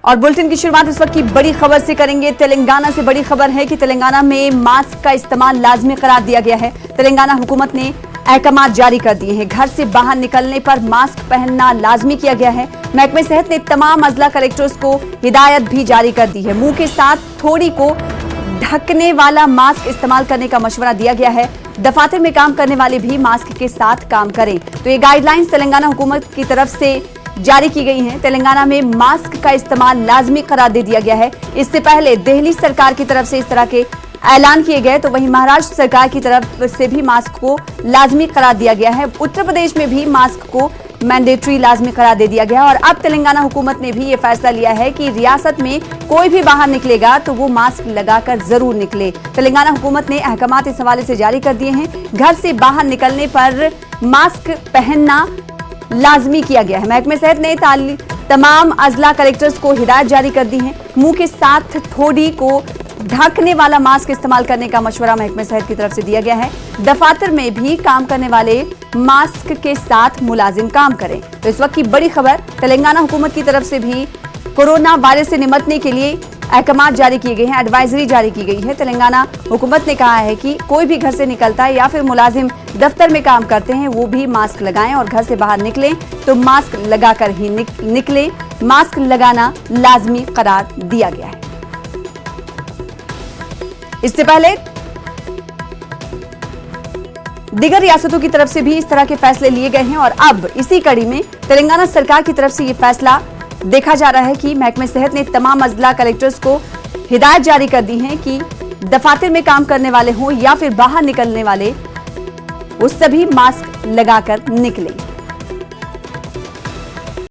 और बुलेटिन की शुरुआत इस वक्त की बड़ी खबर से करेंगे। तेलंगाना से बड़ी खबर है कि तेलंगाना में मास्क का इस्तेमाल लाजमी करार दिया गया है। तेलंगाना हुकूमत ने अहकाम जारी कर दिए हैं। घर से बाहर निकलने पर मास्क पहनना लाजमी किया गया है। महकमे सेहत ने तमाम अजला कलेक्टर्स को हिदायत भी जारी कर दी है। मुंह के साथ थोड़ी को ढकने वाला मास्क इस्तेमाल करने का मशवरा दिया गया है। दफातर में काम करने वाले भी मास्क के साथ काम करें। तो ये गाइडलाइंस तेलंगाना हुकूमत की तरफ से जारी की गई हैं। तेलंगाना में मास्क का इस्तेमाल लाजमी करार दे दिया गया है। इससे पहले दिल्ली सरकार की तरफ से इस तरह के ऐलान किए गए, तो वहीं महाराष्ट्र सरकार की तरफ से भी मास्क को लाजमी करार दिया गया है। उत्तर प्रदेश में भी मास्क को मैंडेटरी लाजमी करार दे दिया गया और अब तेलंगाना हुकूमत ने भी ये फैसला लिया है कि रियासत में कोई भी बाहर निकलेगा तो वो मास्क लगाकर जरूर निकले। तेलंगाना हुकूमत ने अहकाम इस हवाले से जारी कर दिए हैं। घर से बाहर निकलने पर मास्क पहनना लाजमी किया गया है। महकमे सेहत ने तमाम अजला कलेक्टर्स को हिदायत जारी कर दी है। मुंह के साथ थोड़ी को ढकने वाला मास्क इस्तेमाल करने का मशवरा महकमे सेहत की तरफ से दिया गया है। दफातर में भी काम करने वाले मास्क के साथ मुलाजिम काम करें। तो इस वक्त की बड़ी खबर, तेलंगाना हुकूमत की तरफ से भी कोरोना वायरस से निपटने के लिए अहकाम जारी किए गए हैं, एडवाइजरी जारी की गई है। तेलंगाना हुकूमत ने कहा है कि कोई भी घर से निकलता है या फिर मुलाजिम दफ्तर में काम करते हैं वो भी मास्क लगाएं और घर से बाहर निकलें तो मास्क लगाकर ही निकलें। मास्क लगाना लाजमी करार दिया गया है। इससे पहले दीगर रियासतों की तरफ से भी इस तरह के फैसले लिए गए हैं और अब इसी कड़ी में तेलंगाना सरकार की तरफ से ये फैसला देखा जा रहा है कि महकमे सेहत ने तमाम अजला कलेक्टर्स को हिदायत जारी कर दी है कि दफातर में काम करने वाले हों या फिर बाहर निकलने वाले वो सभी मास्क लगाकर निकलें।